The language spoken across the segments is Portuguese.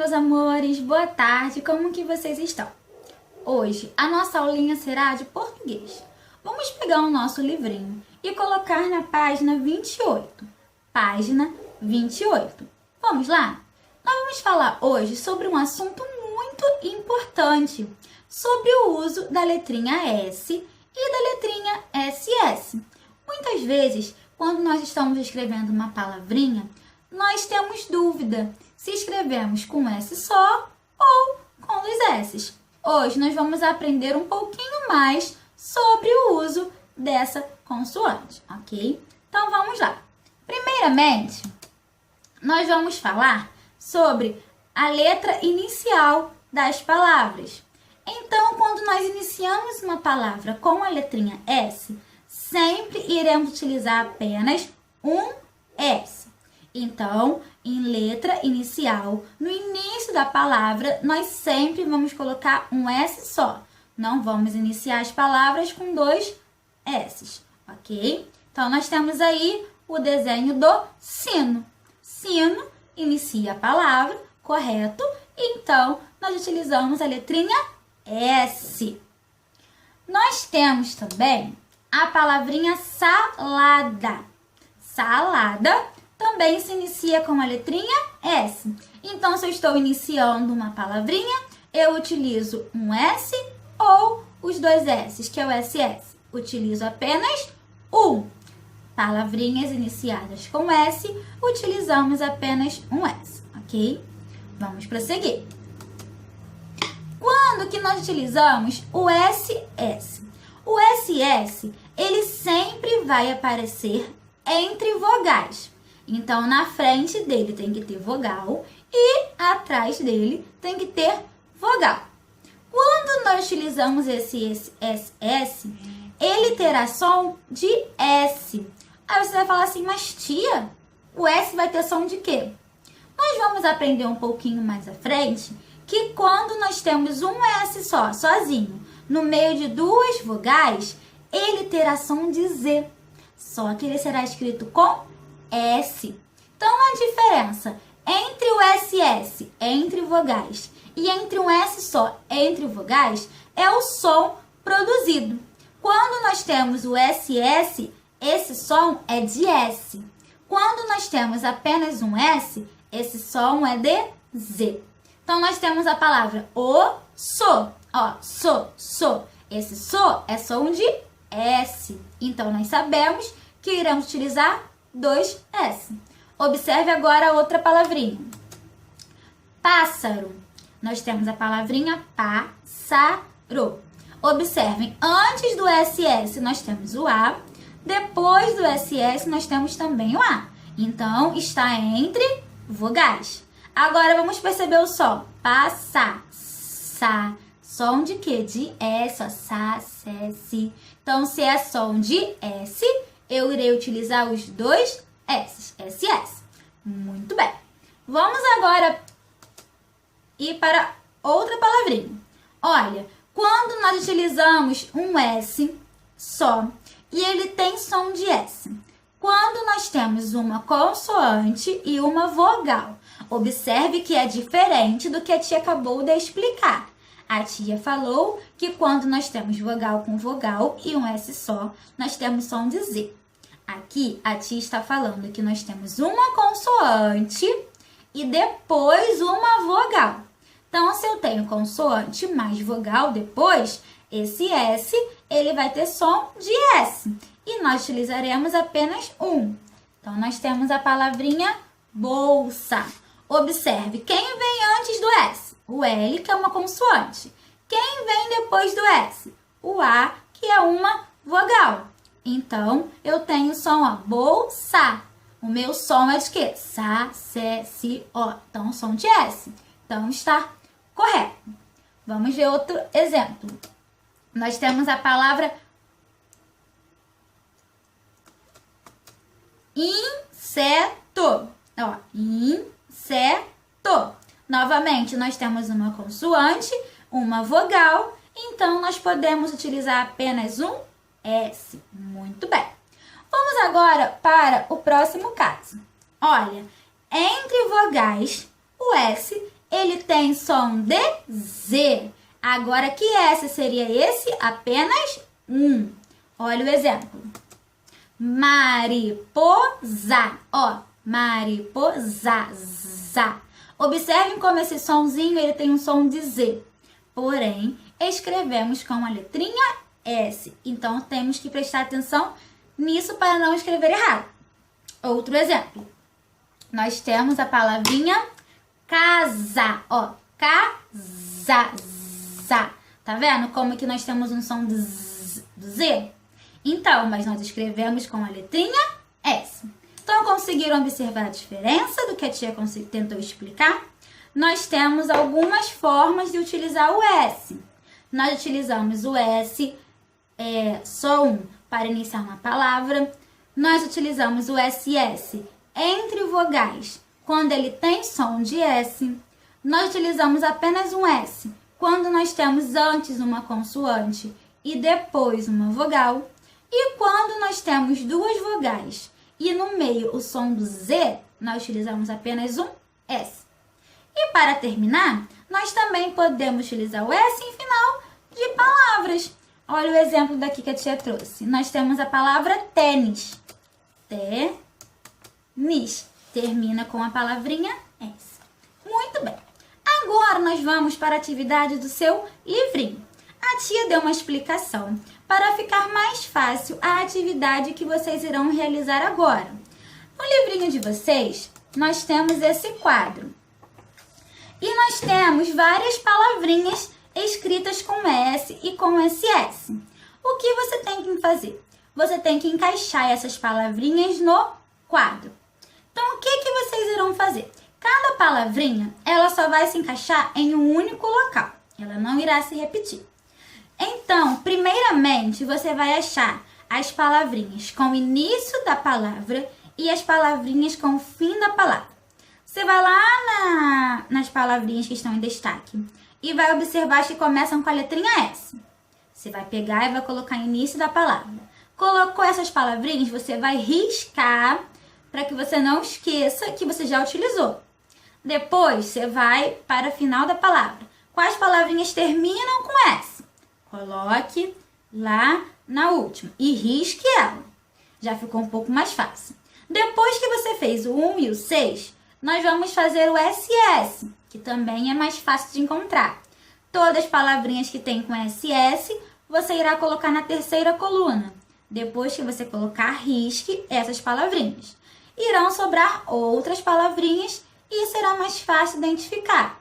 meus amores, boa tarde, como que vocês estão? Hoje a nossa aulinha será de português. Vamos pegar o nosso livrinho e colocar na página 28. Página 28. Vamos lá? Nós vamos falar hoje sobre um assunto muito importante, sobre o uso da letrinha S e da letrinha SS. Muitas vezes, quando nós estamos escrevendo uma palavrinha, nós temos dúvida se escrevemos com S só ou com os S's. Hoje nós vamos aprender um pouquinho mais sobre o uso dessa consoante, ok? Então vamos lá. Primeiramente, nós vamos falar sobre a letra inicial das palavras. Então, quando nós iniciamos uma palavra com a letrinha S, sempre iremos utilizar apenas um S. Então, em letra inicial, no início da palavra, nós sempre vamos colocar um S só. Não vamos iniciar as palavras com dois S's, ok? Então, nós temos aí o desenho do sino. Sino inicia a palavra, correto? Então, nós utilizamos a letrinha S. Nós temos também a palavrinha salada. Salada também se inicia com a letrinha S. Então, se eu estou iniciando uma palavrinha, eu utilizo um S ou os dois S's, que é o SS. Utilizo apenas um. Palavrinhas iniciadas com S, utilizamos apenas um S, ok? Vamos prosseguir. Quando que nós utilizamos o SS? O SS, ele sempre vai aparecer entre vogais. Então, na frente dele tem que ter vogal e atrás dele tem que ter vogal. Quando nós utilizamos esse SS, ele terá som de S. Aí você vai falar assim, mas tia, o S vai ter som de quê? Nós vamos aprender um pouquinho mais à frente que quando nós temos um S só, sozinho, no meio de duas vogais, ele terá som de Z. Só que ele será escrito com S. Então, a diferença entre o SS, entre vogais, e entre um S só, entre vogais, é o som produzido. Quando nós temos o SS, esse som é de S. Quando nós temos apenas um S, esse som é de Z. Então, nós temos a palavra so. Ó, so. Esse so é som de S. Então, nós sabemos que iremos utilizar dois S. Observe agora outra palavrinha. Pássaro. Nós temos a palavrinha pássaro. Observem, antes do SS nós temos o A, depois do SS nós temos também o A. Então, está entre vogais. Agora, vamos perceber o som. Passar, sa. Som de quê? De S, ó, sa, se, si. Então, se é som de S, eu irei utilizar os dois S, SS. Muito bem. Vamos agora ir para outra palavrinha. Olha, quando nós utilizamos um S só e ele tem som de S. Quando nós temos uma consoante e uma vogal. Observe que é diferente do que a tia acabou de explicar. A tia falou que quando nós temos vogal com vogal e um S só, nós temos som de Z. Aqui, a tia está falando que nós temos uma consoante e depois uma vogal. Então, se eu tenho consoante mais vogal depois, esse S, ele vai ter som de S. E nós utilizaremos apenas um. Então, nós temos a palavrinha bolsa. Observe, quem vem antes do S? O L, que é uma consoante. Quem vem depois do S? O A, que é uma vogal. Então, eu tenho o som, ó, bolsa. O meu som é de quê? Sa, se, si, ó. Então, som de S. Então, está correto. Vamos ver outro exemplo. Nós temos a palavra inseto. Ó, inseto. Novamente, nós temos uma consoante, uma vogal. Então, nós podemos utilizar apenas um S. Muito bem. Vamos agora para o próximo caso. Olha, entre vogais, o S ele tem som de Z. Agora, que S seria esse? Apenas um. Olha o exemplo. Mariposa. Ó, mariposa. Zá. Observem como esse sonzinho ele tem um som de Z. Porém, escrevemos com a letrinha S. Então, temos que prestar atenção nisso para não escrever errado. Outro exemplo. Nós temos a palavrinha casa. Ó, casa. Tá vendo como que nós temos um som do Z? Então, mas nós escrevemos com a letrinha S. Então, conseguiram observar a diferença do que a tia tentou explicar? Nós temos algumas formas de utilizar o S. Nós utilizamos o S, só um, para iniciar uma palavra. Nós utilizamos o SS entre vogais, quando ele tem som de S. Nós utilizamos apenas um S, quando nós temos antes uma consoante e depois uma vogal. E quando nós temos duas vogais e no meio o som do Z, nós utilizamos apenas um S. E para terminar, nós também podemos utilizar o S em final de palavras. Olha o exemplo daqui que a tia trouxe. Nós temos a palavra tênis. Tênis. Termina com a palavrinha S. Muito bem. Agora nós vamos para a atividade do seu livrinho. A tia deu uma explicação para ficar mais fácil a atividade que vocês irão realizar agora. No livrinho de vocês, nós temos esse quadro. E nós temos várias palavrinhas escritas com S e com SS. O que você tem que fazer? Você tem que encaixar essas palavrinhas no quadro. Então, o que vocês irão fazer? Cada palavrinha, ela só vai se encaixar em um único local. Ela não irá se repetir. Então, primeiramente, você vai achar as palavrinhas com o início da palavra e as palavrinhas com o fim da palavra. Você vai lá nas palavrinhas que estão em destaque e vai observar as que começam com a letrinha S. Você vai pegar e vai colocar o início da palavra. Colocou essas palavrinhas, você vai riscar para que você não esqueça que você já utilizou. Depois, você vai para o final da palavra. Quais palavrinhas terminam com S? Coloque lá na última e risque ela. Já ficou um pouco mais fácil. Depois que você fez o 1 e o 6, nós vamos fazer o SS, que também é mais fácil de encontrar. Todas as palavrinhas que tem com SS, você irá colocar na terceira coluna. Depois que você colocar, risque essas palavrinhas. Irão sobrar outras palavrinhas e será mais fácil identificar.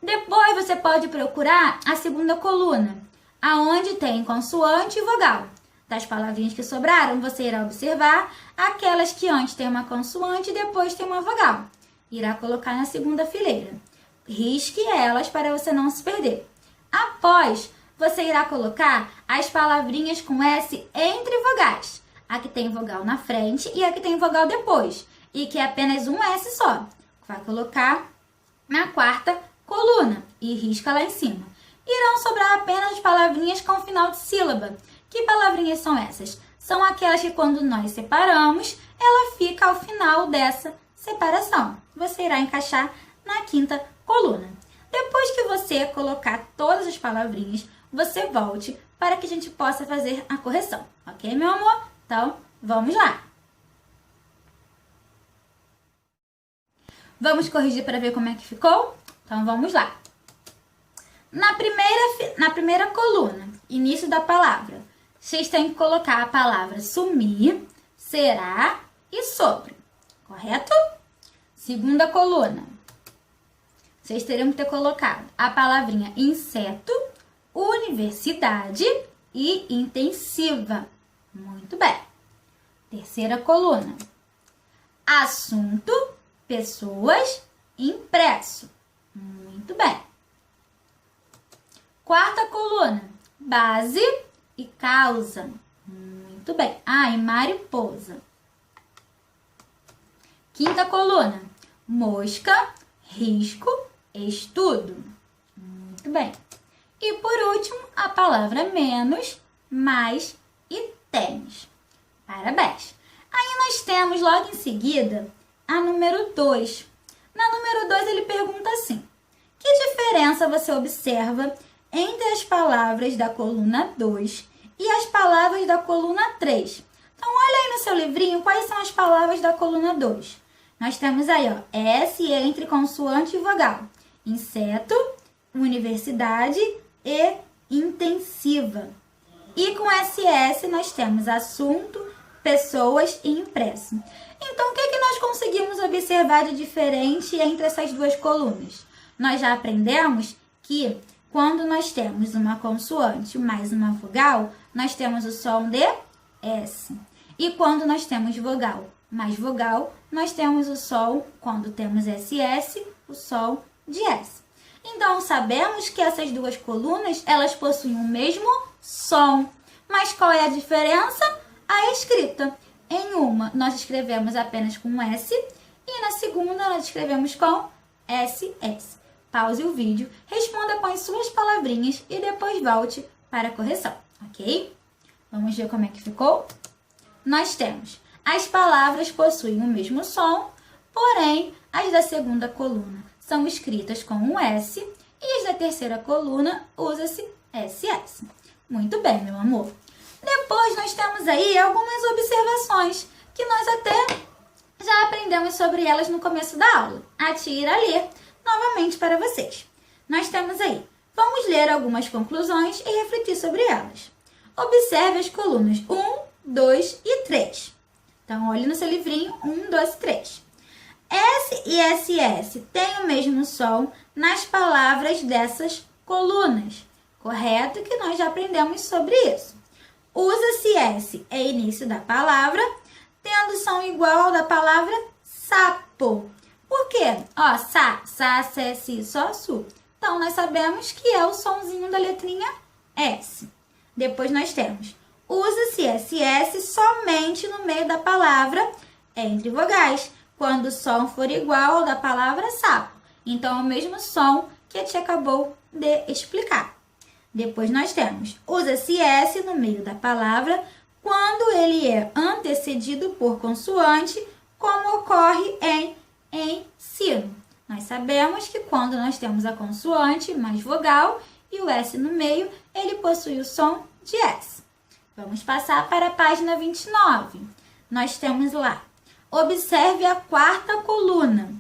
Depois você pode procurar a segunda coluna, aonde tem consoante e vogal. Das palavrinhas que sobraram, você irá observar aquelas que antes tem uma consoante e depois tem uma vogal. Irá colocar na segunda fileira. Risque elas para você não se perder. Após, você irá colocar as palavrinhas com S entre vogais. A que tem vogal na frente e a que tem vogal depois. E que é apenas um S só. Vai colocar na quarta coluna e risca lá em cima. Irão sobrar apenas as palavrinhas com final de sílaba. Que palavrinhas são essas? São aquelas que quando nós separamos, ela fica ao final dessa separação. Você irá encaixar na quinta coluna. Depois que você colocar todas as palavrinhas, você volte para que a gente possa fazer a correção. Ok, meu amor? Então, vamos lá. Vamos corrigir para ver como é que ficou? Então, vamos lá. Na primeira coluna, início da palavra, vocês têm que colocar a palavra sumir, será e sobre. Correto? Segunda coluna, vocês teriam que ter colocado a palavrinha inseto, universidade e intensiva. Muito bem. Terceira coluna, assunto, pessoas, impresso. Muito bem. Quarta coluna, base e causa. Muito bem. E mariposa. Quinta coluna, mosca, risco, estudo. Muito bem. E por último, a palavra menos, mais e tênis. Parabéns. Aí nós temos logo em seguida a número 2. Na número 2 ele pergunta assim: Que diferença você observa entre as palavras da coluna 2 e as palavras da coluna 3? Então, olha aí no seu livrinho quais são as palavras da coluna 2. Nós temos aí, ó, S entre consoante e vogal. Inseto, universidade e intensiva. E com SS nós temos assunto, pessoas e impresso. Então, o que nós conseguimos observar de diferente entre essas duas colunas? Nós já aprendemos que quando nós temos uma consoante mais uma vogal, nós temos o som de S. E quando nós temos vogal mais vogal, nós temos o som, quando temos SS, o som de S. Então, sabemos que essas duas colunas, elas possuem o mesmo som. Mas qual é a diferença? A escrita. Em uma, nós escrevemos apenas com S e na segunda, nós escrevemos com SS. Pause o vídeo, responda com as suas palavrinhas e depois volte para a correção, ok? Vamos ver como é que ficou? Nós temos, as palavras possuem o mesmo som, porém, as da segunda coluna são escritas com um S e as da terceira coluna usa-se SS. Muito bem, meu amor. Depois nós temos aí algumas observações que nós até já aprendemos sobre elas no começo da aula. A tia irá ler novamente para vocês. Nós temos aí, vamos ler algumas conclusões e refletir sobre elas. Observe as colunas 1, 2 e 3. Então, olhe no seu livrinho 1, 2 e 3. S e SS têm o mesmo som nas palavras dessas colunas. Correto? Que nós já aprendemos sobre isso. Usa-se S é início da palavra, tendo som igual ao da palavra sapo. Por quê? Ó, sa, se, si, só, su. Então, nós sabemos que é o sonzinho da letrinha S. Depois nós temos, usa-se SS somente no meio da palavra entre vogais, quando o som for igual ao da palavra sapo. Então, é o mesmo som que a tia acabou de explicar. Depois nós temos, usa-se S no meio da palavra quando ele é antecedido por consoante, como ocorre em ensino. Nós sabemos que quando nós temos a consoante mais vogal e o S no meio, ele possui o som de S. Vamos passar para a página 29. Nós temos lá, observe a quarta coluna.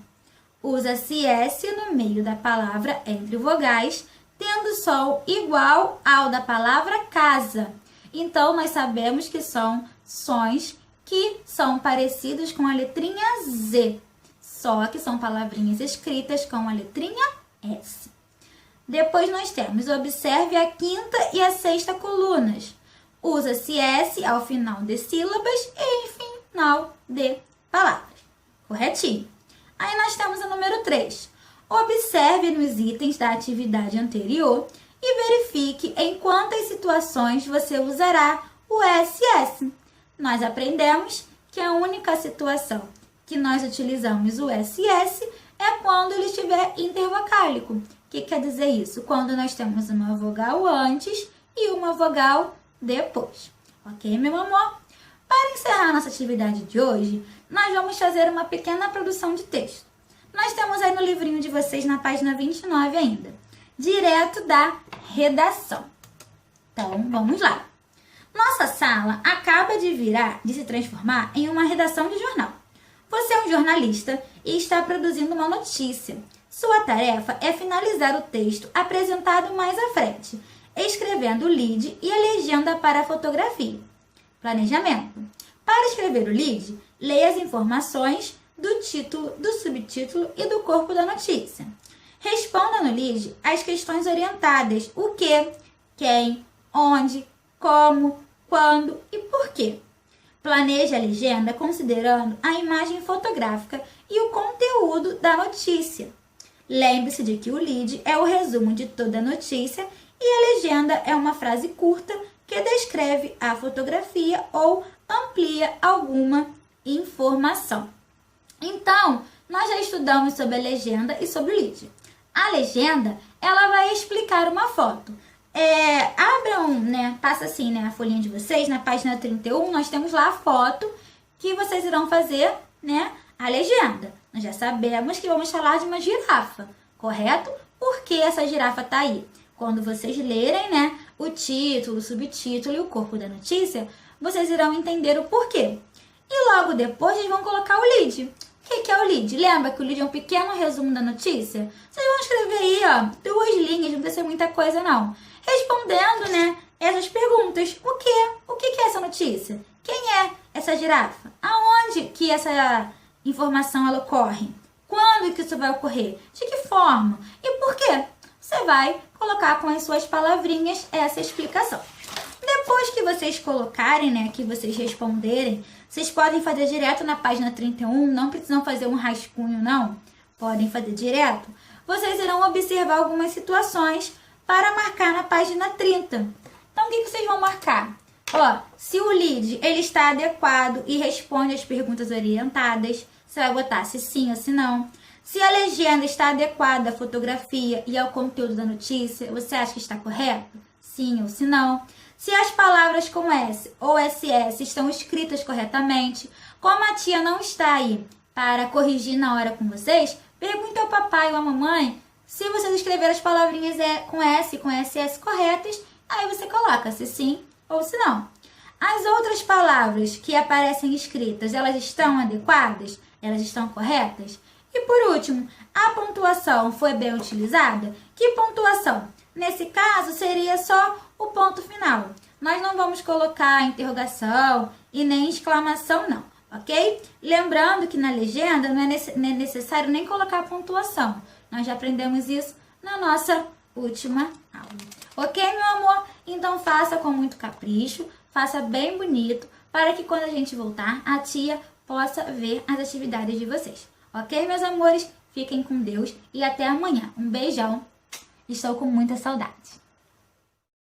Usa-se S no meio da palavra entre vogais, tendo som igual ao da palavra casa. Então, nós sabemos que são sons que são parecidos com a letrinha Z, só que são palavrinhas escritas com a letrinha S. Depois nós temos, observe a quinta e a sexta colunas. Usa-se S ao final de sílabas e em final de palavras. Corretinho. Aí nós temos o número 3. Observe nos itens da atividade anterior e verifique em quantas situações você usará o SS. Nós aprendemos que a única situação que nós utilizamos o SS é quando ele estiver intervocálico. O que quer dizer isso? Quando nós temos uma vogal antes e uma vogal depois. Ok, meu amor? Para encerrar nossa atividade de hoje, nós vamos fazer uma pequena produção de texto. Nós temos aí no livrinho de vocês, na página 29 ainda, direto da redação. Então, vamos lá. Nossa sala acaba de se transformar em uma redação de jornal. Você é um jornalista e está produzindo uma notícia. Sua tarefa é finalizar o texto apresentado mais à frente, escrevendo o lead e a legenda para a fotografia. Planejamento. Para escrever o lead, leia as informações do título, do subtítulo e do corpo da notícia. Responda no lead as questões orientadas: o que, quem, onde, como, quando e por quê. Planeje a legenda considerando a imagem fotográfica e o conteúdo da notícia. Lembre-se de que o lead é o resumo de toda a notícia e a legenda é uma frase curta que descreve a fotografia ou amplia alguma informação. Então, nós já estudamos sobre a legenda e sobre o lead. A legenda, ela vai explicar uma foto. Abram, passa assim, a folhinha de vocês, na página 31, nós temos lá a foto que vocês irão fazer, a legenda. Nós já sabemos que vamos falar de uma girafa, correto? por que essa girafa tá aí. Quando vocês lerem, né, o título, o subtítulo e o corpo da notícia, vocês irão entender o porquê. E logo depois eles vão colocar o lead. O que é o lead? Lembra que o lead é um pequeno resumo da notícia? Vocês vão escrever aí, ó, 2 linhas, não precisa ser muita coisa não. Respondendo, né, essas perguntas. O quê? O que é essa notícia? Quem é essa girafa? Aonde que essa informação ela ocorre? Quando que isso vai ocorrer? De que forma? E por quê? Você vai colocar com as suas palavrinhas essa explicação. Depois que vocês colocarem, né, que vocês responderem, vocês podem fazer direto na página 31, não precisam fazer um rascunho, não. Podem fazer direto. Vocês irão observar algumas situações para marcar na página 30. Então, o que vocês vão marcar? Ó, se o lead ele está adequado e responde às perguntas orientadas, você vai botar se sim ou se não. Se a legenda está adequada à fotografia e ao conteúdo da notícia, você acha que está correto? Sim ou se não. Se as palavras com S ou SS estão escritas corretamente, como a tia não está aí para corrigir na hora com vocês, pergunte ao papai ou à mamãe se vocês escreveram as palavrinhas com S e com SS corretas, aí você coloca se sim ou se não. As outras palavras que aparecem escritas, elas estão adequadas? Elas estão corretas? E por último, a pontuação foi bem utilizada? Que pontuação? Nesse caso, seria só o ponto final. Nós não vamos colocar interrogação e nem exclamação, não, ok? Lembrando que na legenda não é necessário nem colocar a pontuação. Nós já aprendemos isso na nossa última aula. Ok, meu amor? Então faça com muito capricho, faça bem bonito, para que quando a gente voltar, a tia possa ver as atividades de vocês. Ok, meus amores? Fiquem com Deus e até amanhã. Um beijão. Estou com muita saudade.